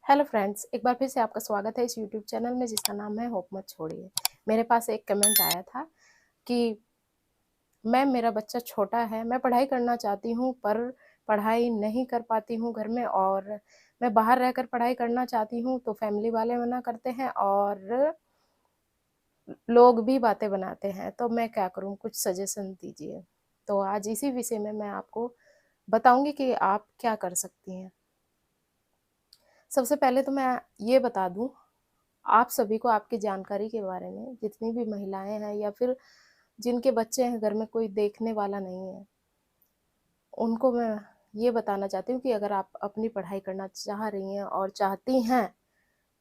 Hello friends, एक बार फिर से आपका स्वागत है इस यूट्यूब चैनल में जिसका नाम है होप मत छोड़िए। मेरे पास एक कमेंट आया था कि मैम मेरा बच्चा छोटा है, मैं पढ़ाई करना चाहती हूँ पर पढ़ाई नहीं कर पाती हूँ घर में, और मैं बाहर रहकर पढ़ाई करना चाहती हूँ तो फैमिली वाले मना करते हैं और लोग भी बातें बनाते हैं, तो मैं क्या करूँ? कुछ सजेशन दीजिए। तो आज इसी विषय में मैं आपको बताऊंगी कि आप क्या कर सकती हैं। सबसे पहले तो मैं ये बता दूं आप सभी को, आपकी जानकारी के बारे में, जितनी भी महिलाएं हैं या फिर जिनके बच्चे हैं घर में, कोई देखने वाला नहीं है, उनको मैं ये बताना चाहती हूँ कि अगर आप अपनी पढ़ाई करना चाह रही हैं और चाहती हैं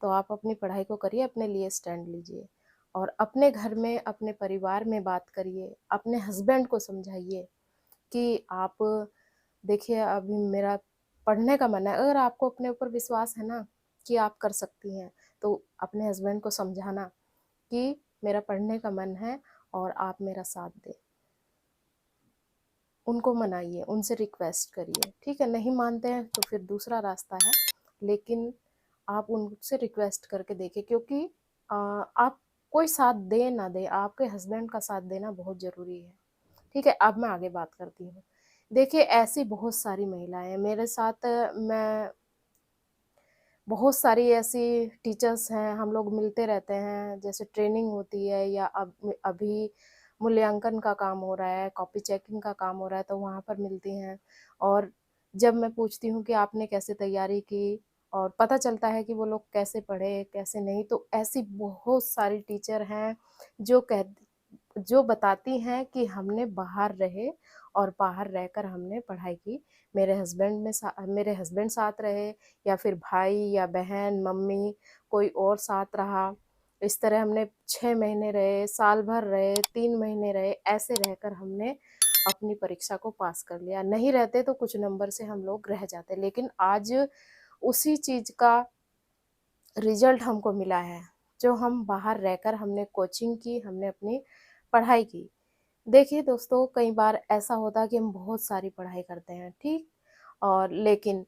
तो आप अपनी पढ़ाई को करिए, अपने लिए स्टैंड लीजिए और अपने घर में, अपने परिवार में बात करिए, अपने हस्बैंड को समझाइए कि आप देखिए अभी मेरा पढ़ने का मन है। अगर आपको अपने ऊपर विश्वास है ना कि आप कर सकती हैं, तो अपने हस्बैंड को समझाना कि मेरा पढ़ने का मन है और आप मेरा साथ दें। उनको मनाइए, उनसे रिक्वेस्ट करिए, ठीक है? नहीं मानते हैं तो फिर दूसरा रास्ता है, लेकिन आप उनसे रिक्वेस्ट करके देखिए, क्योंकि आप कोई साथ दे ना दे, आपके हस्बैंड का साथ देना बहुत ज़रूरी है, ठीक है? अब मैं आगे बात करती हूँ। देखिए ऐसी बहुत सारी महिलाएं हैं मेरे साथ, मैं बहुत सारी ऐसी टीचर्स हैं, हम लोग मिलते रहते हैं, जैसे ट्रेनिंग होती है या अब अभी मूल्यांकन का काम हो रहा है, कॉपी चेकिंग का काम हो रहा है, तो वहाँ पर मिलती हैं। और जब मैं पूछती हूँ कि आपने कैसे तैयारी की, और पता चलता है कि वो लोग कैसे पढ़े कैसे नहीं, तो ऐसी बहुत सारी टीचर हैं जो कह जो बताती हैं कि हमने बाहर रहे और बाहर रहकर हमने पढ़ाई की। मेरे हस्बैंड साथ रहे, या फिर भाई या बहन, मम्मी, कोई और साथ रहा। इस तरह हमने 6 महीने रहे, साल भर रहे, 3 महीने रहे, ऐसे रहकर हमने अपनी परीक्षा को पास कर लिया। नहीं रहते तो कुछ नंबर से हम लोग रह जाते, लेकिन आज उसी चीज़ का रिजल्ट हमको मिला है, जो हम बाहर रहकर हमने कोचिंग की, हमने अपनी पढ़ाई की। देखिए दोस्तों, कई बार ऐसा होता है कि हम बहुत सारी पढ़ाई करते हैं, ठीक? और लेकिन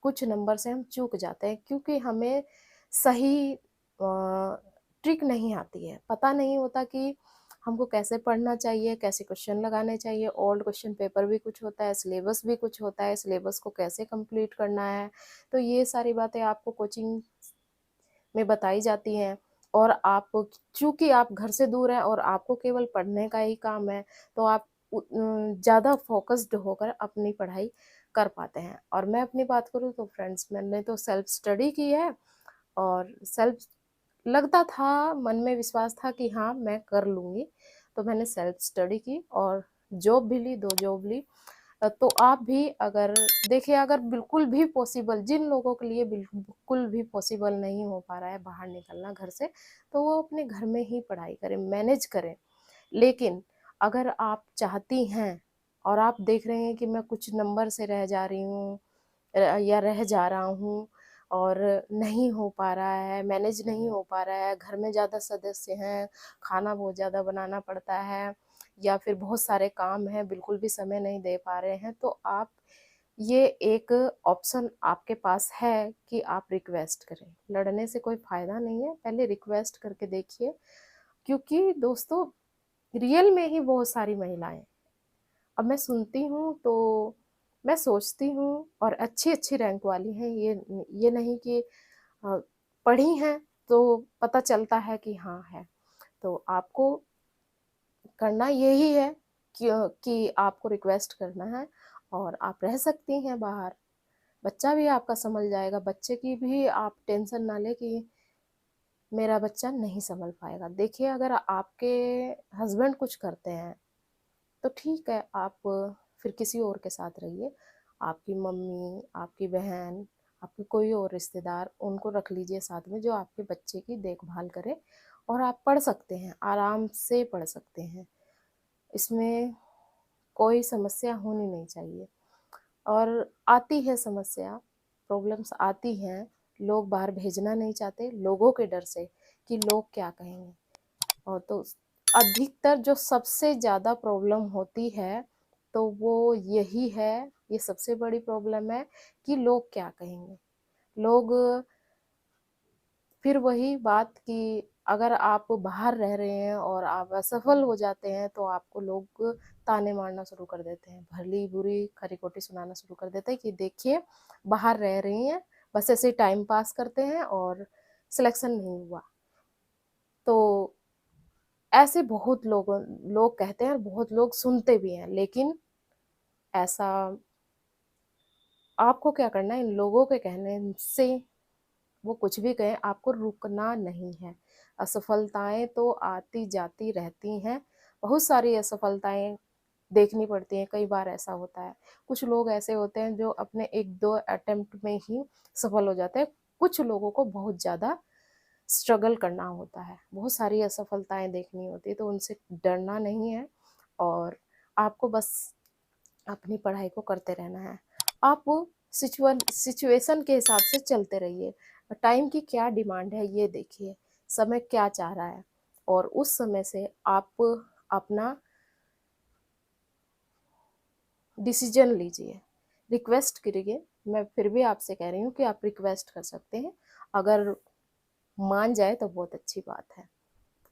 कुछ नंबर से हम चूक जाते हैं, क्योंकि हमें सही ट्रिक नहीं आती है, पता नहीं होता कि हमको कैसे पढ़ना चाहिए, कैसे क्वेश्चन लगाने चाहिए। ओल्ड क्वेश्चन पेपर भी कुछ होता है, सिलेबस भी कुछ होता है, सिलेबस को कैसे कंप्लीट करना है, तो ये सारी बातें आपको कोचिंग में बताई जाती हैं। और आप, चूँकि आप घर से दूर हैं और आपको केवल पढ़ने का ही काम है, तो आप ज़्यादा फ़ोकस्ड होकर अपनी पढ़ाई कर पाते हैं। और मैं अपनी बात करूँ तो फ्रेंड्स, मैंने तो सेल्फ स्टडी की है, और सेल्फ लगता था, मन में विश्वास था कि हाँ, मैं कर लूँगी। तो मैंने सेल्फ स्टडी की और जॉब भी ली, 2 जॉब ली। तो आप भी अगर देखिए, अगर बिल्कुल भी पॉसिबल, जिन लोगों के लिए बिल्कुल भी पॉसिबल नहीं हो पा रहा है बाहर निकलना घर से, तो वो अपने घर में ही पढ़ाई करें, मैनेज करें। लेकिन अगर आप चाहती हैं और आप देख रहे हैं कि मैं कुछ नंबर से रह जा रही हूँ या रह जा रहा हूँ और नहीं हो पा रहा है, मैनेज नहीं हो पा रहा है, घर में ज़्यादा सदस्य हैं, खाना बहुत ज़्यादा बनाना पड़ता है, या फिर बहुत सारे काम हैं, बिल्कुल भी समय नहीं दे पा रहे हैं, तो आप, ये एक ऑप्शन आपके पास है कि आप रिक्वेस्ट करें। लड़ने से कोई फ़ायदा नहीं है, पहले रिक्वेस्ट करके देखिए, क्योंकि दोस्तों रियल में ही बहुत सारी महिलाएँ, अब मैं सुनती हूँ तो मैं सोचती हूँ, और अच्छी-अच्छी रैंक वाली हैं, ये नहीं कि अ, पढ़ी हैं तो पता चलता है कि हाँ है। तो आपको करना यही है कि आपको रिक्वेस्ट करना है, और आप रह सकती हैं बाहर। बच्चा भी आपका सँभल जाएगा, बच्चे की भी आप टेंशन ना लें कि मेरा बच्चा नहीं सँभल पाएगा। देखिए अगर आपके हस्बैंड कुछ करते हैं तो ठीक है, आप फिर किसी और के साथ रहिए। आपकी मम्मी, आपकी बहन, आपके कोई और रिश्तेदार, उनको रख लीजिए साथ में, जो आपके बच्चे की देखभाल करे, और आप पढ़ सकते हैं, आराम से पढ़ सकते हैं। इसमें कोई समस्या होनी नहीं चाहिए। और आती है समस्या, प्रॉब्लम्स आती हैं, लोग बाहर भेजना नहीं चाहते, लोगों के डर से कि लोग क्या कहेंगे। और तो अधिकतर जो सबसे ज़्यादा प्रॉब्लम होती है, तो वो यही है, ये सबसे बड़ी प्रॉब्लम है कि लोग क्या कहेंगे। लोग फिर वही बात कि अगर आप बाहर रह रहे हैं और आप असफल हो जाते हैं तो आपको लोग ताने मारना शुरू कर देते हैं, भली बुरी खरी खोटी सुनाना शुरू कर देते हैं कि देखिए बाहर रह रही हैं, बस ऐसे टाइम पास करते हैं और सिलेक्शन नहीं हुआ। तो ऐसे बहुत लोग कहते हैं, बहुत लोग सुनते भी हैं, लेकिन ऐसा आपको क्या करना है, इन लोगों के कहने से वो कुछ भी कहें आपको रुकना नहीं है। असफलताएं तो आती जाती रहती हैं, बहुत सारी असफलताएं देखनी पड़ती हैं। कई बार ऐसा होता है, कुछ लोग ऐसे होते हैं जो अपने एक दो अटेम्प्ट में ही सफल हो जाते हैं, कुछ लोगों को बहुत ज़्यादा स्ट्रगल करना होता है, बहुत सारी असफलताएं देखनी होती है। तो उनसे डरना नहीं है और आपको बस अपनी पढ़ाई को करते रहना है। आप सिचुएशन के हिसाब से चलते रहिए, टाइम की क्या डिमांड है ये देखिए, समय क्या चाह रहा है और उस समय से आप अपना डिसीजन लीजिए, रिक्वेस्ट करिए। मैं फिर भी आपसे कह रही हूँ कि आप रिक्वेस्ट कर सकते हैं, अगर मान जाए तो बहुत अच्छी बात है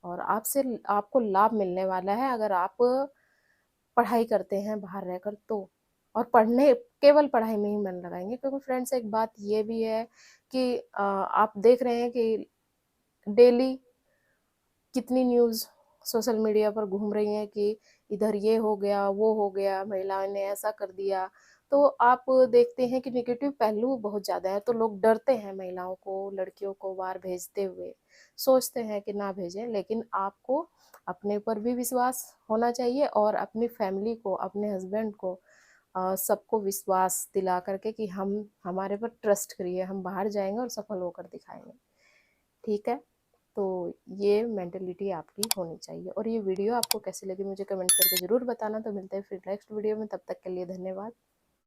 और आपसे आपको लाभ मिलने वाला है अगर आप पढ़ाई करते हैं बाहर रहकर तो। और पढ़ने केवल पढ़ाई में ही मन लगाएंगे, क्योंकि फ्रेंड्स एक बात ये भी है कि आप देख रहे हैं कि डेली कितनी न्यूज़ सोशल मीडिया पर घूम रही हैं कि इधर ये हो गया, वो हो गया, महिलाओं ने ऐसा कर दिया। तो आप देखते हैं कि नेगेटिव पहलू बहुत ज़्यादा है, तो लोग डरते हैं महिलाओं को, लड़कियों को बाहर भेजते हुए, सोचते हैं कि ना भेजें। लेकिन आपको अपने पर भी विश्वास होना चाहिए और अपनी फैमिली को, अपने हस्बैंड को, सबको विश्वास दिला करके कि हम हमारे पर ट्रस्ट करिए, हम बाहर जाएंगे और सफल होकर दिखाएंगे। ठीक है, तो ये मेंटेलिटी आपकी होनी चाहिए। और ये वीडियो आपको कैसी लगी मुझे कमेंट करके ज़रूर बताना। तो मिलते हैं फिर नेक्स्ट वीडियो में, तब तक के लिए धन्यवाद।